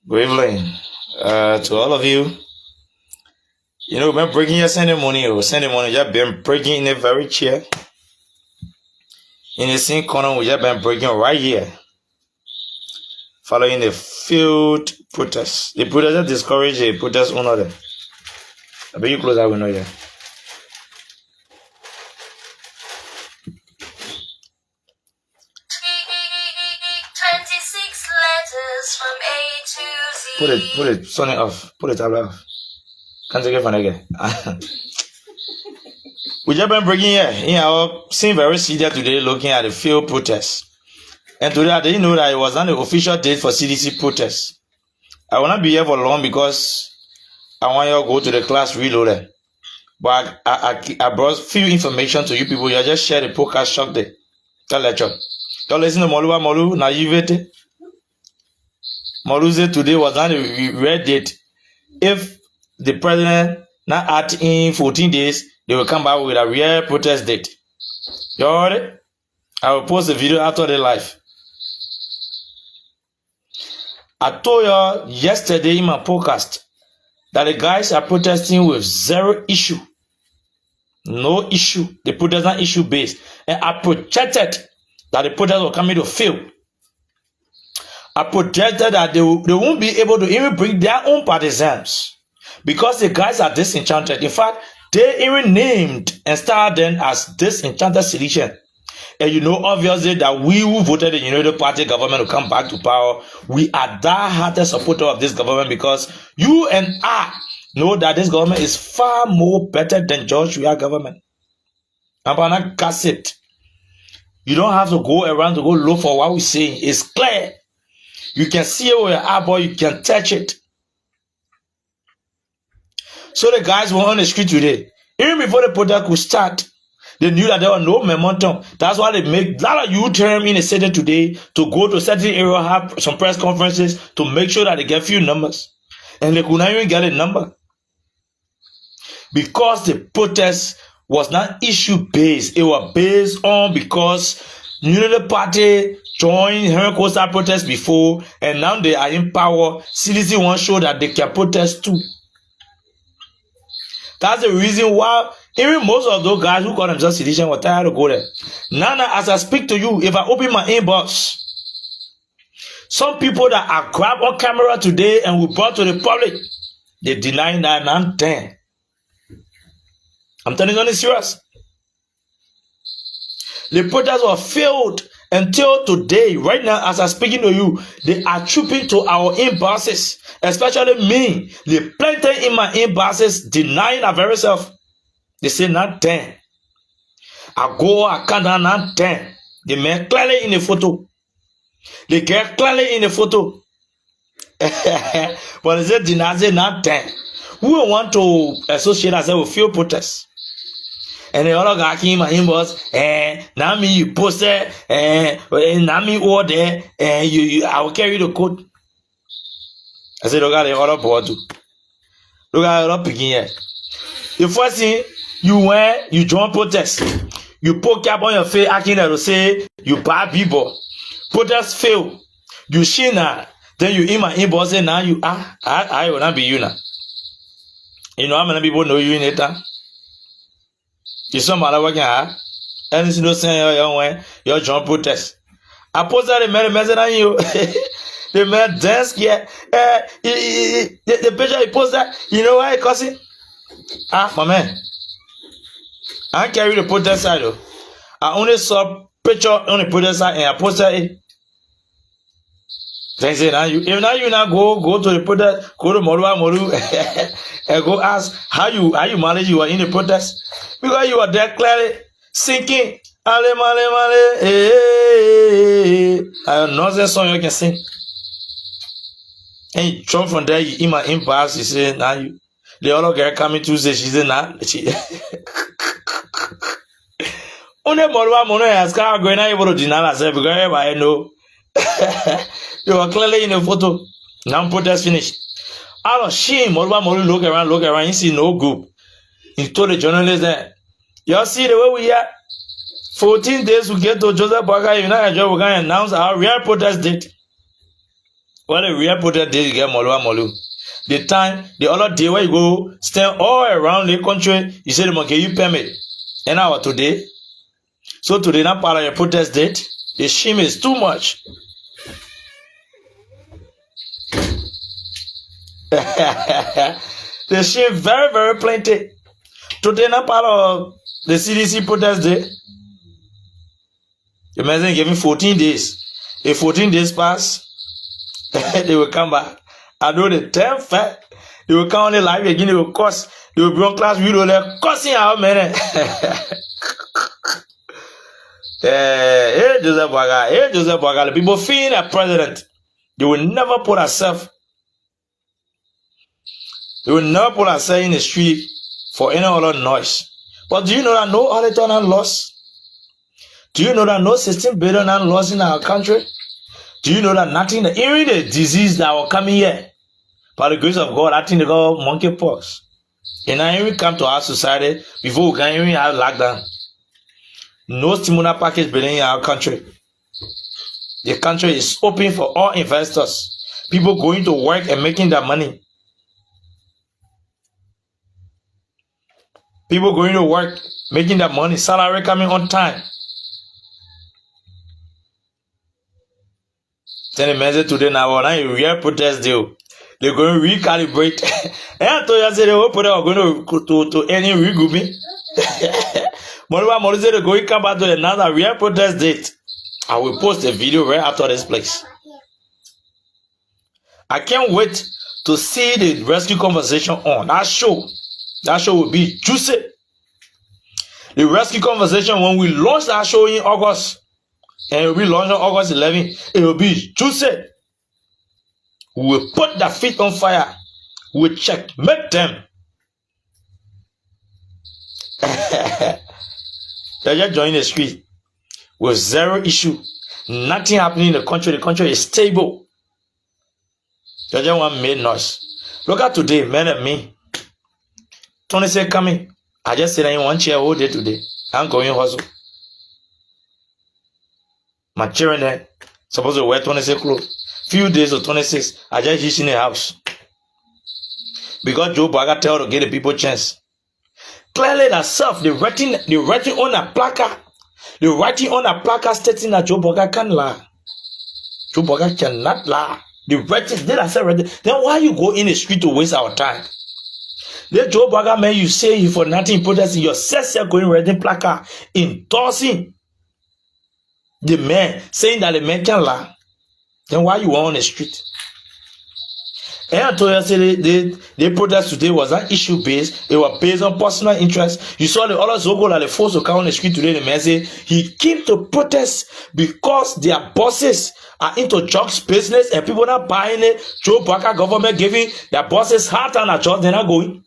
Good evening to all of you. You know, we've been breaking your Sunday morning, just been breaking in a very chair. In the same corner, we just been breaking right here. Following the field protest. The protesters discourage the protest owner them. I bet you close that window here. Put it, sunny off. Put the tablet off. Can't take it from again. We just been breaking here. I've seen very serious today looking at the field protest. And today I didn't know that it was not the official date for CDC protest. I will not be here for long because I want you to go to the class reloaded. But I brought few information to you people. You just share the podcast shop there. Tell lecture. Don't listen to Molu naivete. Molu said today was not a red date. If the president not act in 14 days, they will come back with a real protest date. You heard it? I will post a video after the live. I told you yesterday in my podcast that the guys are protesting with zero issue. No issue. The protest not issue based. And I projected that the protest will come to fail. I projected that they won't be able to even bring their own partisans because the guys are disenchanted. In fact, they even named and started them as disenchanted sedition. And you know, obviously, that we who voted the United Party government to come back to power, we are die-hearted supporter of this government because you and I know that this government is far more better than George Weah government. I'm not gossip. You don't have to go around to go look for what we're saying. It's clear. You can see it with your eyeball, you can touch it. So the guys were on the street today. Even before the protest could start, they knew that there was no momentum. That's why they make a lot of U-turn in the city today to go to certain area, have some press conferences to make sure that they get few numbers. And they could not even get a number. Because the protest was not issue-based. It was based on because United Party joined Henry Costa protest before, and now they are in power. CDC wants to show that they can protest too. That's the reason why even most of those guys who call themselves sedition were tired to go there. Now, as I speak to you, if I open my inbox, some people that are grabbed on camera today and we brought to the public, they deny that I'm 10. I'm telling you something serious. The protest was failed until today. Right now, as I'm speaking to you, they are trooping to our inboxes, especially me. They plenty in my inboxes denying our very self. They say not 10. I can't not 10. They make clearly in the photo. They get clearly in the photo. But they say deny not 10. Who want to associate ourselves with field protests? And the other guy came in my inbox, now me you posted, now me order, I will carry the code. I said, look at the other board too. Look at the other picking here. The first thing, you join protest. You poke up on your face, acting to say, you bad people. Protest fail. You shina. Then you in my inbox, and now you, I will not be you now. You know how many people know you in it, huh? You somebody working hard, and it's no saying your joint protest. I posted a message on you. The man desk here. The picture he posted, you know why he cussing? My man. I carry the protest side though. I only saw picture on the protest side and I posted it. They say now you now go to the protest, go to Moru and go ask how you manage you are in the protest. Because you are there clearly singing Ale male I nonsense song you can sing. And you jump from there, you in my impasse, you say now you the other girl coming Tuesday, she said nah she only Moru has car going able to deny herself because everybody know. You are clearly in the photo. Now protest finished. Out of shame, Moru look around, you see no group. He told the journalist that, y'all see the way we are. 14 days we get to Joseph Baga, United Job, we're going to announce our real protest date. When the real protest day, you get molu. The time, the other day where you go stand all around the country, you say the monkey you permit. And now today, so today not part of your protest date. The shame is too much. The shame very, very plenty. Today not part of the CDC protest day. The man gave me 14 days. If 14 days pass, they will come back. I know the 10th fact. They will come on the live again. They will curse. They will be on class video. They're cursing out, man. Hey, Joseph Boaga. The people feeling a president. They will never put ourselves. They will never put ourselves in the street for any other noise. But do you know that no other turn lost? Do you know that no 16 billion lost in our country? Do you know that nothing, even the disease that will come here, by the grace of God, I think they got monkeypox. And I even come to our society before we can even have lockdown. No stimulus package building in our country. The country is open for all investors. People going to work and making their money. People going to work, making their money, salary coming on time. Then the message today now, a real protest deal. They're going to recalibrate. And I told you, I said, they will put it going to any regrouping. Moreover, they're going to come back to another real protest date. I will post a video right after this place. I can't wait to see the rescue conversation on that show. That show will be juicy. The rescue conversation, when we launch that show in August, and it will be launched on August 11, it will be juicy. We will put their feet on fire. We will checkmate them. They just join the street with zero issue. Nothing happening in the country. The country is stable. They just want made noise. Look at today, man and me. Tony said coming. I just sit in one chair all day today. I'm going hustle. My children there supposed to wear 26 clothes. Few days or 26, I just use in the house. Because Joe Baga tell to get the people chance. Clearly themselves, the writing on a placard. The writing on a placard stating that Joe Baga can lie. Joe Baga cannot lie. The writing, they are said, then why you go in the street to waste our time? The Joe Baga man, you say you for nothing protesting, yourself you're going writing placard, endorsing the man, saying that the man can lie. Then why you on the street? And I told you, the protest today was an issue based. It was based on personal interest. You saw the other Zogo that the force to come on the street today. The man said he came to protest because their bosses are into drugs business and people not buying it. Joe Baga government giving their bosses hard time at judge, they're not going.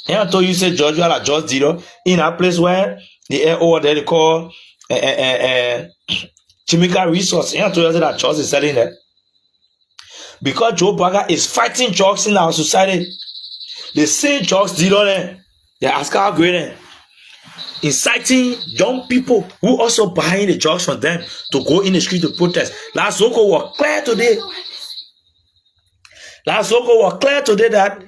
And I told you, say Georgia at Judge Zero in a place where the air over there they call chemical resource. And I told you that Judge is selling that. Because Joe Baga is fighting drugs in our society. They say drugs zero there. They ask how great inciting young people who also buying the drugs from them to go in the street to protest. Last Zoko was clear today. That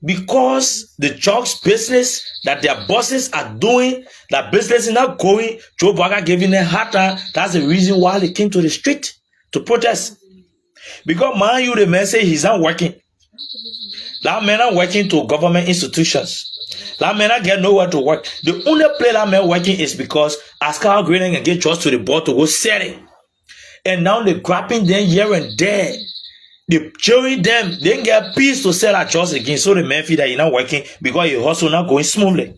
because the drugs business that their bosses are doing, that business is not going, Joe Baga giving them hard time. That's the reason why they came to the street to protest. Because man, you the man say he's not working. That man not working to government institutions. That man not get nowhere to work. The only place that man working is because Ascar Greening and get just to the board to go sell it. And now they grabbing them here and there. They showing them, they didn't get peace to sell at just again. So the man feel that he's not working because he hustle not going smoothly.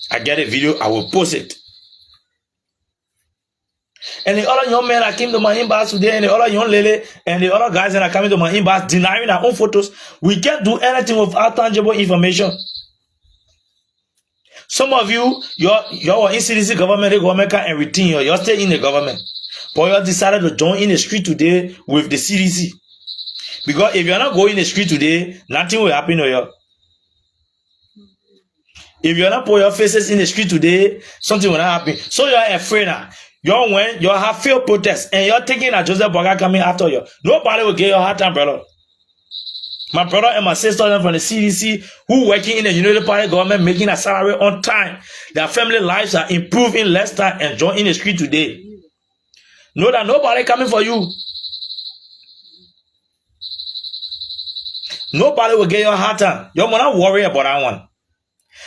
I get a video, I will post it. And the other young men that came to my inbox today, and the other young lady, and the other guys that are coming to my inbox denying their own photos, we can't do anything without tangible information. Some of you, you're in CDC government, the government can everything, you're still in the government. But you decided to join in the street today with the CDC. Because if you're not going in the street today, nothing will happen to you. If you're not put your faces in the street today, something will not happen. So you're afraid now. Y'all when y'all have field protests and you're thinking that Joseph Boakai coming after you. Nobody will get your hard time, brother. My brother and my sister from the CDC who working in the United Party government making a salary on time. Their family lives are improving less time and joining the street today. Know that nobody coming for you. Nobody will get your hard time. You not worry about that one.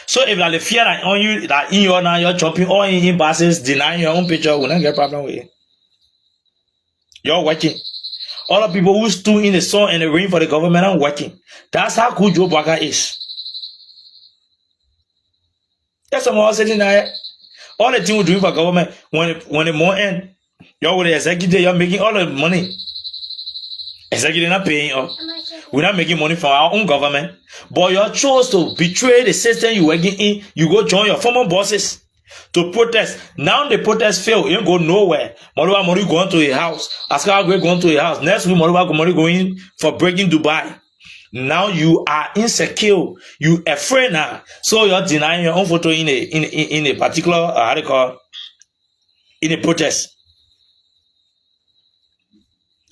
So if like the fear that on you that in your now you're chopping all in buses, denying your own picture, will not get problem with you. You're working. All the people who stood in the sun and the rain for the government are working. That's how good Joe Boakai is. That's someone sitting there. All the thing we do for government when the more end, you're with the executive, you're making all the money. Executive not paying up. We're not making money from our own government. But you chose to betray the system you're working in. You go join your former bosses to protest. Now the protest fail. You don't go nowhere. Moriba Mori going to a house. Askar going to a house. Next week, Moriba Mori going for breaking Dubai. Now you are insecure. You afraid now. So you're denying your own photo in a particular how they call in a protest.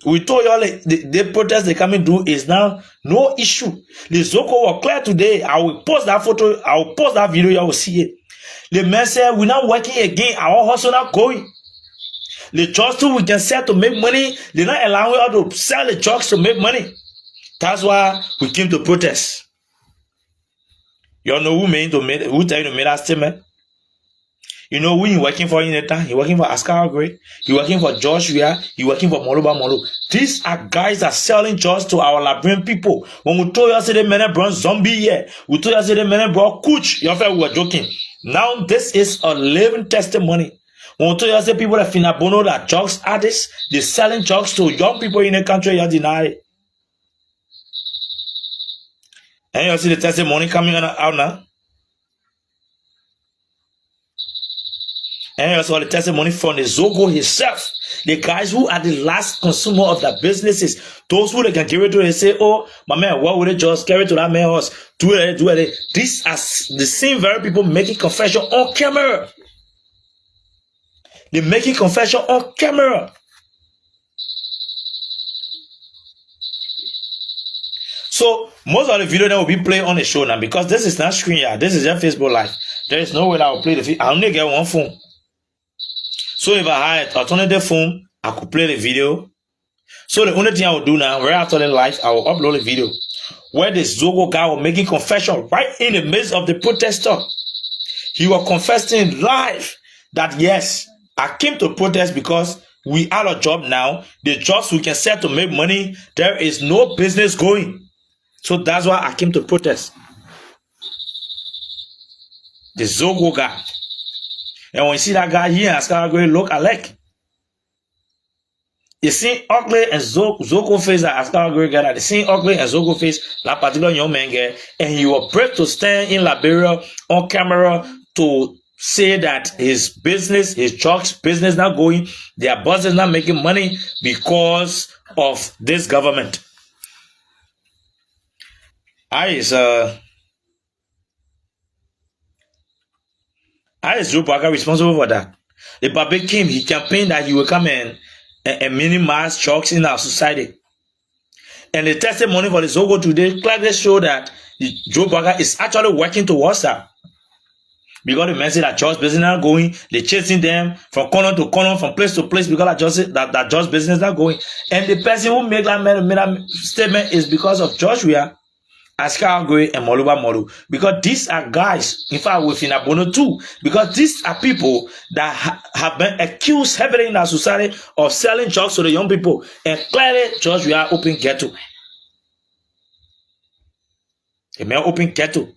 We told y'all the protest they come and do is now no issue. The Zoko was clear today. I will post that photo. I will post that video. You will see it. The man said we're not working again. Our hustle not going. The drugs too we can sell to make money. They're not allowing us to sell the drugs to make money. That's why we came to protest. You know who tell you to make that statement? You know who you working for in the time? You're working for Askar Gray. You're working for Joshua. You're working for Moluba Molu. These are guys that selling drugs to our Liberian people. When we told you say the men brought zombie here, we told you say the men brought cooch. You felt we were joking. Now this is a living testimony. When we told you say people that Finabono that drugs artists, they're selling drugs to young people in the country, you deny it. And you see the testimony coming out now. And you saw the testimony from the Zogo himself. The guys who are the last consumer of the businesses. Those who they can give it to, they say, oh, my man, what would they just carry to that man's house? Do it. These are the same very people making confession on camera. They're making confession on camera. So, most of the video that will be played on the show now, because this is not screen yard, this is just Facebook Live. There is no way that I will play the video. I only get one phone. So if I had alternative phone, I could play the video. So the only thing I will do now, right after the live, I will upload the video where the Zogo guy was making confession right in the midst of the protester. He was confessing live that yes, I came to protest because we out of job now. The jobs we can sell to make money, there is no business going. So that's why I came to protest. The Zogo guy. And when you see that guy here, Askar Gray look alike. You see ugly and Zogo face that Askar Gray guy, the same ugly and Zogo face that particular young man guy, and he was brave to stand in Liberia on camera to say that his business, his drugs business not going, their boss is not making money because of this government. I is Joe Boakai responsible for that. The Babe came, he campaigned that he will come and minimize drugs in our society. And the testimony for the Zogo today clearly show that Joe Boakai is actually working towards that. Because the message that drugs business not going, they're chasing them from corner to corner, from place to place because that drugs business not going. And the person who made that statement is because of Joshua, Askar Gray and Moluba Molu, because these are guys, in fact, within Abono too, because these are people that have been accused heavily in our society of selling drugs to the young people, and clearly, George, we are open ghetto. A man open ghetto.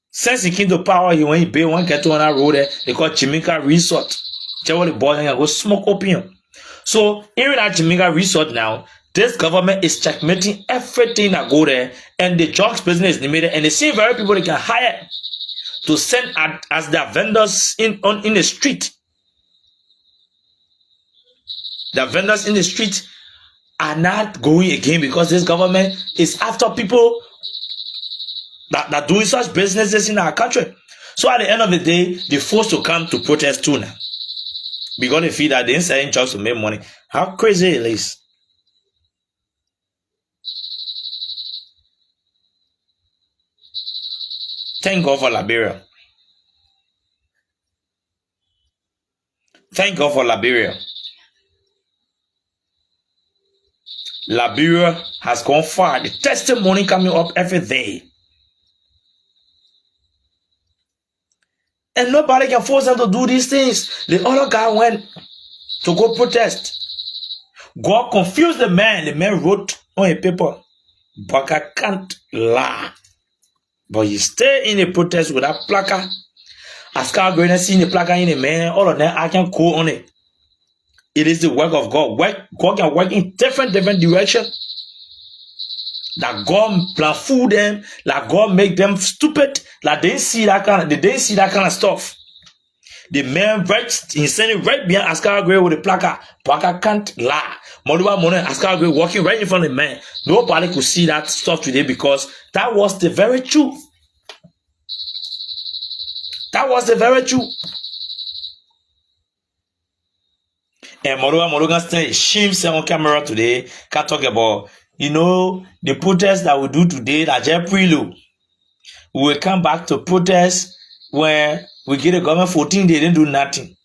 Since he came to power, he went to build one ghetto on that road there, they call Jamaica Resort. Tell the boy and go smoke opium. So, in that Jamaica Resort now, this government is checkmating everything that go there, and the drugs business is limited, and the same very people they can hire to send as their vendors in the street. The vendors in the street are not going again because this government is after people that doing such businesses in our country. So at the end of the day, they're forced to come to protest too now. because they feel that they're selling jobs to make money. How crazy it is. Thank God for Liberia. Thank God for Liberia. Liberia has gone far. The testimony coming up every day. And nobody can force them to do these things. The other guy went to go protest. God confused the man. The man wrote on a paper, but I can't lie. But he stayed in the protest with that placard. As God going to see the placard in the man, all of them, I can go on it. It is the work of God. God can work in different directions. That God blindfold them, that God make them stupid, that they didn't see that kind of stuff. The man he sent it right behind Ascar Gray with the placard. Placard can't lie. Moluba morning, Ascar Gray walking right in front of the man. Nobody could see that stuff today because that was the very truth. That was the very truth. And Moluba stand shames on camera today. Can talk about, the protest that we do today, that Jeprilo. We will come back to protest when we get a government 14 days, they didn't do nothing.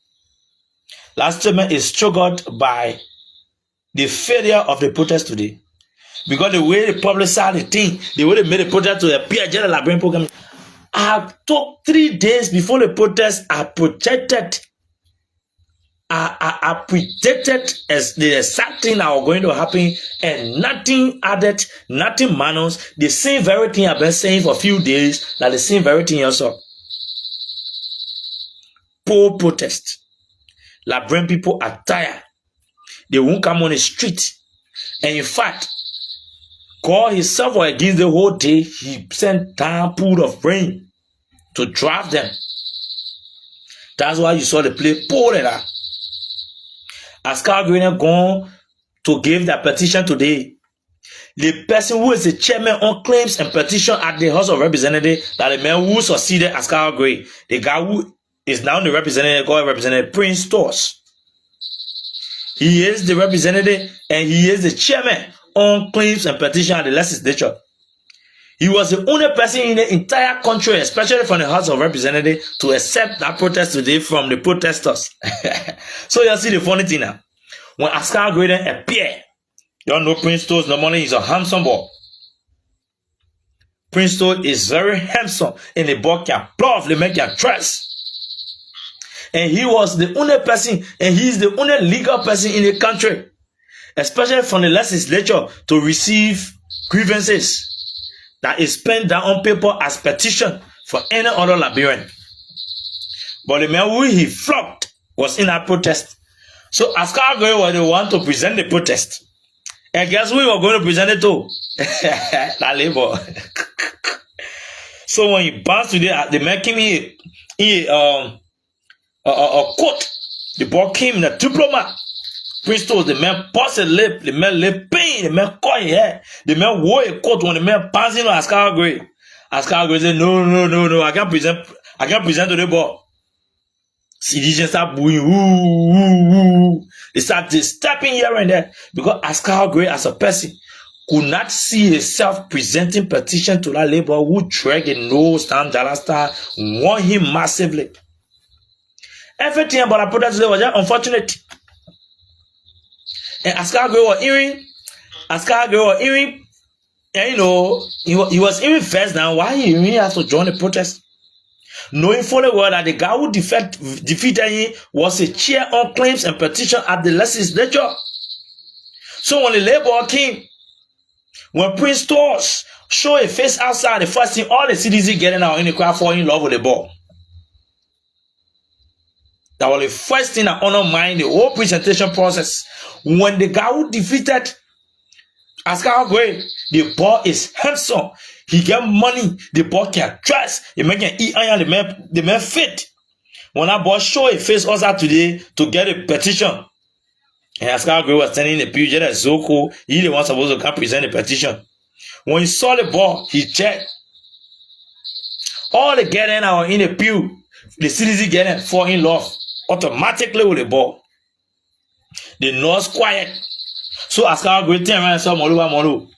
Last statement is triggered by the failure of the protest today. Because the way they publicized the thing, the way they made the protest to appear general Liberian program, I took 3 days before the protest, I predicted as the exact thing that was going to happen, and nothing added, nothing minus. The same very thing I've been saying for a few days, like the same very thing also. Poor protest. Liberian people are tired. They won't come on the street. And in fact, God himself was against the whole day. He sent down pool of rain to drive them. That's why you saw the play pour it out. As Calgary gone to give that petition today, the person who is the chairman on claims and petition at the House of Representatives, that the man who succeeded as Calgary, the guy who is now the representative, called Representative Prince Toss. He is the representative and he is the chairman on claims and petition at the legislature. He was the only person in the entire country, especially from the House of Representatives, to accept that protest today from the protesters. So you see the funny thing now. When Ascar Graydon appeared, you don't know Prince Toast normally is a handsome boy. Prince Toast is very handsome and the boy can bluff, they make your dress. And he was the only person, and he is the only legal person in the country, especially from the legislature, to receive grievances that is penned down on paper as petition for any other Liberian. But the man who he flogged was in that protest. So Ascar Gray was the one to present the protest. And guess who we were going to present it to? That labor. So when he bounced today, the man came in a coat. The boy came in a diplomat. Prince told the man pass a lip, the man lip pain, the man caught his hair, the man wore a coat when the man passed in on Ascar Gray. Ascar Gray said, no, I can't present to the boy. Citizens start booing, They start stepping here and there because Ascar Gray as a person could not see himself presenting petition to that labor who dragged a nose down Jalasta, won him massively. Everything about the protest today was just unfortunate. And Ascar Gray was hearing, and he was hearing first now why he really has to join the protest. Knowing fully well that the guy who defeated him was a chair on claims and petition at the legislature. So when the labor came, when Prince Toss showed a face outside, the first thing all the citizens getting out in the crowd falling in love with the ball. That was the first thing that undermined the whole presentation process. When the guy who defeated Ascar Gray, the boy is handsome. He get money. The boy can dress. He make an eat iron. The man fit. When that boy show a face outside today to get a petition, and Ascar Gray was standing in the pew, just so cool. He the one supposed to come present the petition. When he saw the ball, he checked. All the getting out in the pew, the citizen getting fall in love automatically with the ball. The North quiet. So as Ascara great thing around saw Molu.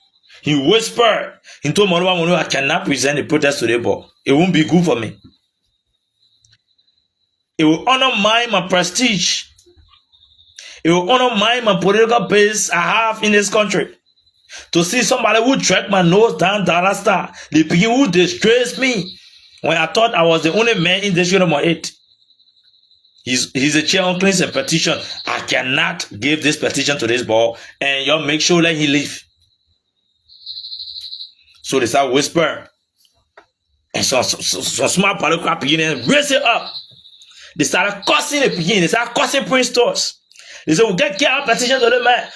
He whispered into Molu, I cannot present the protest today, but it won't be good for me. It will undermine my prestige. It will undermine my political base I have in this country. To see somebody who dragged my nose down dollar star, the people who disgraced me when I thought I was the only man in district number 8. He's a chair on claims and petition. I cannot give this petition to this boy, and y'all make sure let him leave. So they start whispering, and some smart political beginning raise it up. They started cursing the beginning. They started cursing Prince Stores. They said, we get our petition to the man.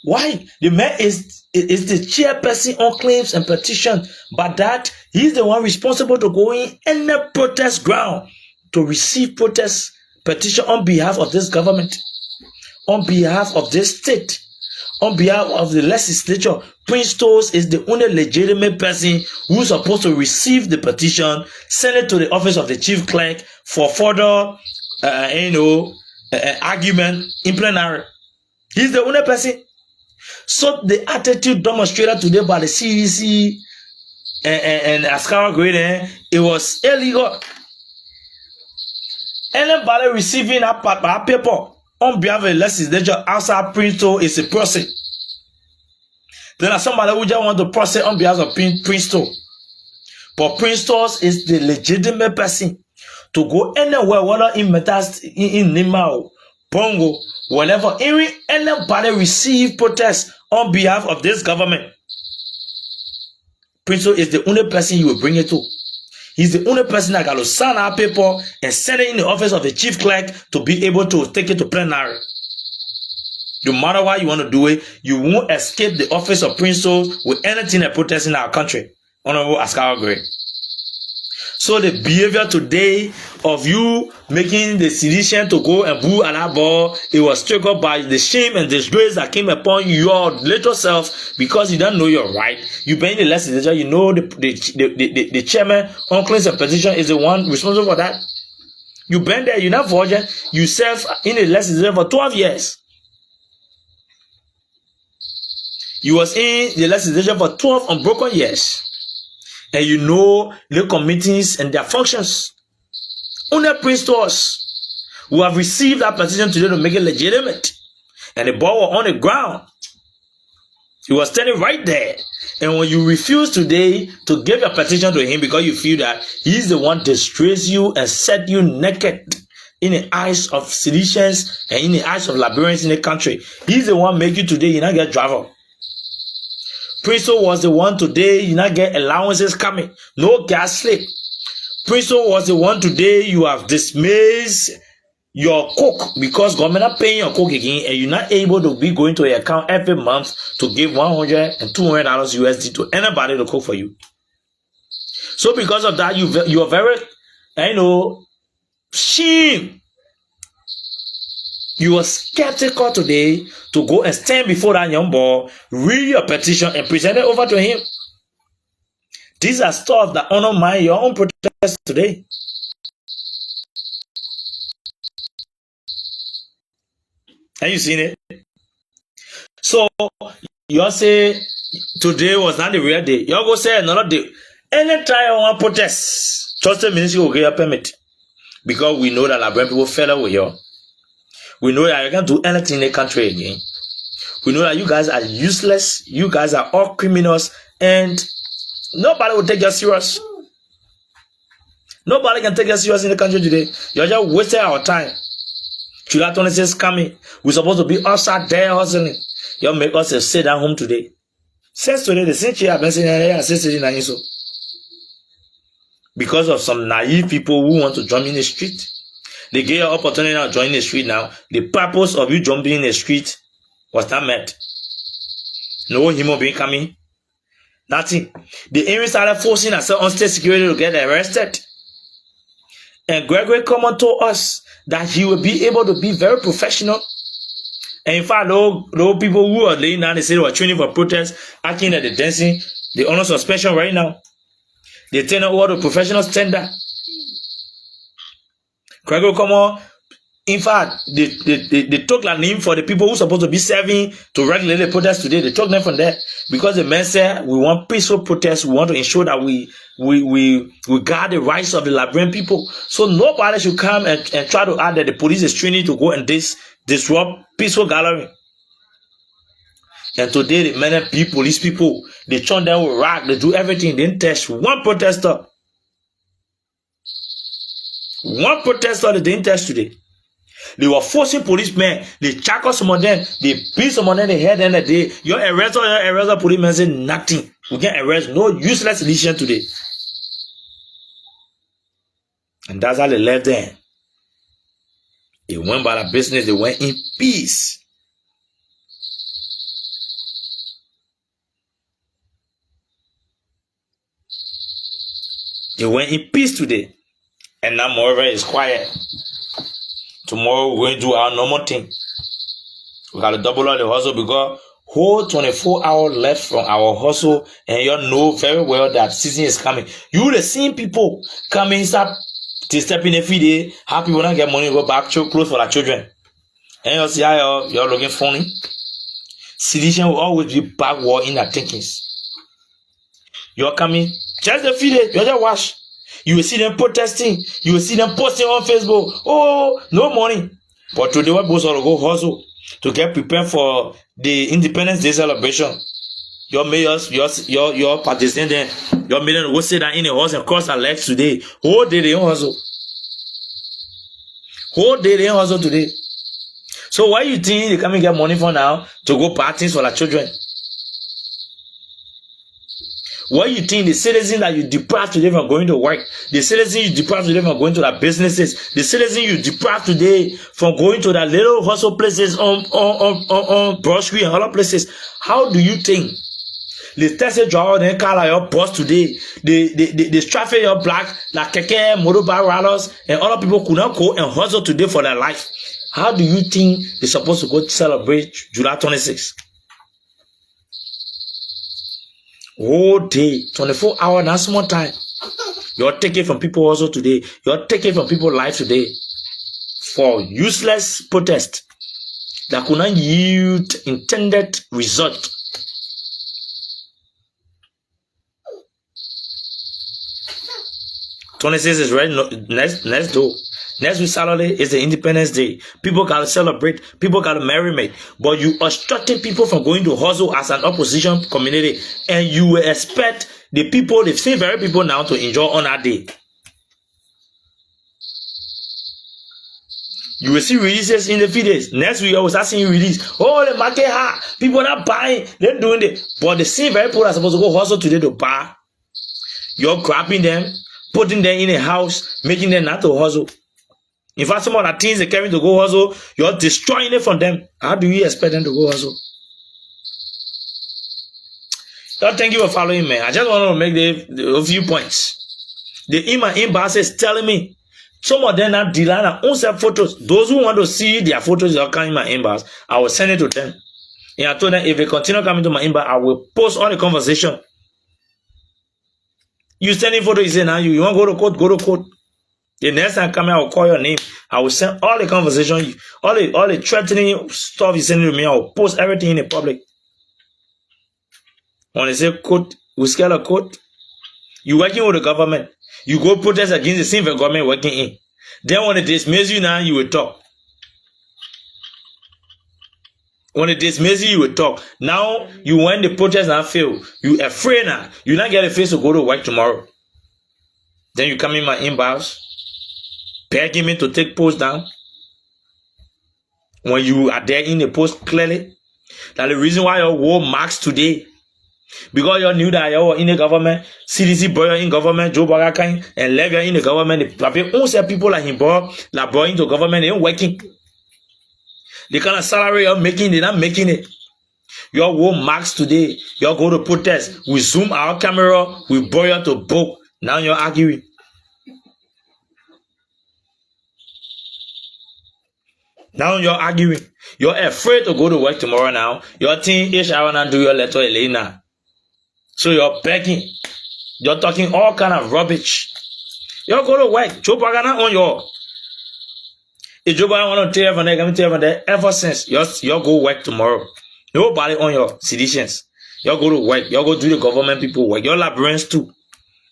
Why? The man is the chairperson on claims and petition, but that he's the one responsible to go in any protest ground to receive protest petition on behalf of this government, on behalf of this state, on behalf of the legislature. Prince Stores is the only legitimate person who's supposed to receive the petition, send it to the office of the chief clerk for further, argument in plenary. He's the only person. So the attitude demonstrated today by the CDC and Ascara Grade, it was illegal. Anybody receiving a paper on behalf of the legislature outside Prince Stores is a person. Then there's somebody who just want to process on behalf of Prince Stores. But Prince Stores is the legitimate person to go anywhere, whether in Metas, in Nimao, Bongo, whenever anybody receive protest on behalf of this government. Prince Stores is the only person you will bring it to. He's the only person that got to sign our paper and send it in the office of the chief clerk to be able to take it to plenary. No matter what you want to do it, you won't escape the office of Prince Stores with anything that protests in our country. Honorable Ascara Gray. So the behavior today of you making the sedition to go and boo Alabo, it was triggered by the shame and disgrace that came upon your little self because you don't know your right. You been in the legislature, you know the chairman on claims and petition is the one responsible for that. You been there, you're not forging, you serve in the legislature for 12 years. You was in the legislature for 12 unbroken years. And you know the committees and their functions. Only Prince Stores who have received that petition today to make it legitimate. And the ball was on the ground. He was standing right there. And when you refuse today to give your petition to him because you feel that he's the one disgrace you and set you naked in the eyes of citizens and in the eyes of Liberians in the country, he's the one make you today, you not get driver. Prince Stores was the one today, you not get allowances coming. No gas slip. Prince Stores was the one today, you have dismissed your cook because government not paying your cook again and you're not able to be going to your account every month to give $100 and $200 USD to anybody to cook for you. So because of that, you are very, shame. You are skeptical today to go and stand before that young boy, read your petition and present it over to him. These are stuff that undermine your own protest today. Have you seen it? So, you say today was not the real day. You go say another day. Anytime you want protest, trust the ministry will give you a permit. Because we know that Liberian people fell with you. We know that you can't do anything in the country again. We know that you guys are useless. You guys are all criminals. And nobody will take you serious. Nobody can take you serious in the country today. You're just wasting our time. July 26 coming. We're supposed to be outside there hustling. You make us sit down home today. Since today, the same chair I've been sitting here since today, so. Because of some naive people who want to jump in the street. They get your opportunity now join the street now. The purpose of you jumping in the street was not met. No human being coming. Nothing. The even started forcing ourselves on state security to get arrested. And Gregory come on told us that he will be able to be very professional. And in fact, those people who are laying down, they say they were training for protest, acting at the dancing, they honor suspension right now. They turn over the professional standard. Gregory come on, In fact, they took the name for the people who supposed to be serving to regulate the protest today. They took them from there because the men said we want peaceful protest. We want to ensure that we guard the rights of the Liberian people. So nobody should come and try to add that the police is training to go and disrupt peaceful gathering. And today the many police people, they turn them with rock, they do everything. They didn't touch one protester. One protester they didn't touch today. They were forcing policemen. They shackle some of them. They beat some of them. They head and they your arrest or policemen say nothing. We can arrest no useless decision today. And that's how they left them. They went by their business. They went in peace. They went in peace today. And now moreover is quiet. Tomorrow we're going to do our normal thing. We got to double on the hustle because whole 24 hours left from our hustle, and you know very well that season is coming. You the same people coming start to step in every day. Happy when I get money, go back to clothes for the children. And you see how you're looking funny. Sedition will always be backward in their thinkings. You're coming just a few days, you just watch. You will see them protesting. You will see them posting on Facebook. Oh, no money. But today, we're supposed to go hustle to get prepared for the Independence Day celebration. Your mayors, your participants, your million will sit down in the house and cross their legs today. Whole day they hustle. Whole day they hustle today. So why you think they come and get money for now to go buy things for their children? What you think the citizen that you deprive today from going to work, the citizen you deprive today from going to their businesses, the citizen you deprive today from going to that little hustle places on Broad Street and other places, how do you think the taxi driver then call your boss today, the traffic your black, like keke, motorbike riders, and other people could not go and hustle today for their life? How do you think they're supposed to go to celebrate July 26th? Whole day, 24 hours, not small time. You're taking from people also today. You're taking from people's life today for useless protest that could not yield intended result. '26 is right next door. Next week Saturday is the Independence Day. People gotta celebrate. People gotta merriment. But you obstructing people from going to hustle as an opposition community, and you will expect the people, the same very people now, to enjoy on that day. You will see releases in the few days. Next week I was asking you release. Oh, the market high. People not buying. They're doing it. But the same very people are supposed to go hustle today to buy. You're grabbing them, putting them in a house, making them not to hustle. In fact, some of the things they carry to go hustle, you're destroying it from them. How do you expect them to go hustle? So thank you for following me. I just want to make a few points. In my inbox is telling me some of them are dealing their own self photos. Those who want to see their photos that are coming in my inbox, I will send it to them. And I told them if they continue coming to my inbox, I will post all the conversation. You sending photos, you say now you want to go to court. The next time I come here, I will call your name. I will send all the conversation, all the threatening stuff you send to me. I will post everything in the public. When they say court, we scare a court. You working with the government. You go protest against the same government working in. Then when they dismiss you now, you will talk. When they dismiss you, you will talk. Now, you when the protest now fail, you afraid now. You not get a face to go to work tomorrow. Then you come in my inbox, begging me to take post down. When you are there in the post clearly, that the reason why you wore marks today, because you knew that you were in the government, CDC boy in government, Joe Bagakai, and Levy in the government, the people like him, like boy into government, they ain't working. The kind of salary you're making, they're not making it. You wore marks today, you go to protest, we zoom our camera, we boy you to book, now you're arguing. Now you're arguing. You're afraid to go to work tomorrow now. You're thinking, I want to do your letter, Elena. So you're begging. You're talking all kind of rubbish. You're going to work. Chopagana on your. If you want to tell from there, come tell from there. Ever since you go work tomorrow, nobody on your seditions. You go to work. You go do the government people work. Your Liberians too.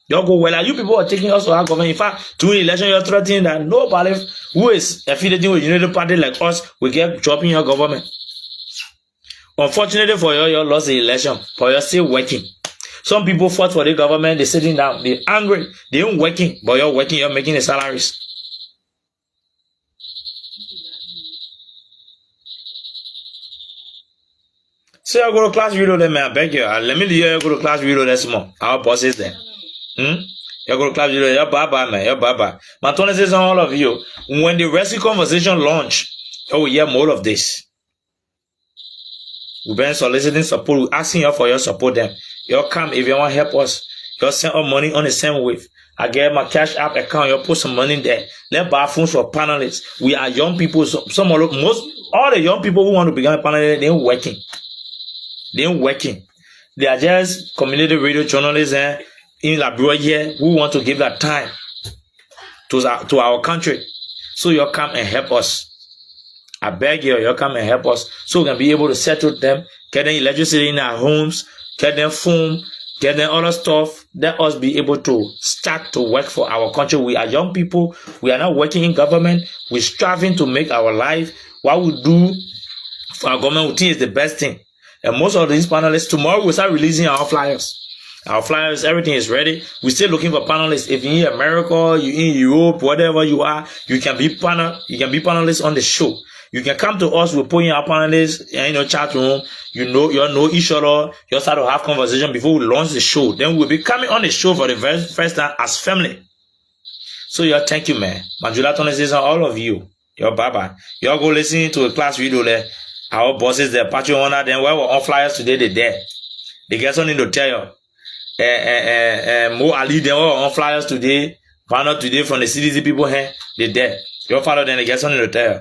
You go well. You people are taking us to our government. In fact, to election, you're threatening that nobody who is affiliated with United Party like us will get job in your government. Unfortunately for you, you lost the election, but you're still working. Some people fought for the government. They're sitting down. They're angry. They ain't working, but you're working. You're making the salaries. So I go to class video there, man. I beg you. Let me hear you go to class video there small. Our boss is there. You go to class video. You're baba, man. You're baba. My tone says on all of you. When the rescue conversation launch, you will hear more of this. We've been soliciting support. We're asking you for your support. Them. You come if you want to help us. You send our money on the SENDWAVE. I get my CASHAPP account. You put some money there. Let's buy phones for panelists. We are young people. Some all the young people who want to become a panelist, they ain't working. They ain't working. They are just community radio journalists in Liberia here who want to give that time to our country. So you come and help us. I beg you, you come and help us so we can be able to settle them, get them electricity in our homes, get them phone, get them other stuff. Let us be able to start to work for our country. We are young people. We are not working in government. We're striving to make our life. What we do for our government, we think is the best thing. And most of these panelists, tomorrow we'll start releasing our flyers. Our flyers, everything is ready. We're still looking for panelists. If you're in America, you're in Europe, whatever you are, you can be panelists on the show. You can come to us, we'll put in our panelists in your chat room. You know each other. You start to have conversation before we launch the show. Then we'll be coming on the show for the very first time as family. So thank you, man. Manjula Tony says all of you. Your baba. You all go listen to a class video there. Our bosses, the Patriot owner, then where we're on flyers today, they're there. They get something to tell you. Mo Ali, then we're on flyers today. Found out today from the CDC people here, they're there. Your father, then they get something to tell you.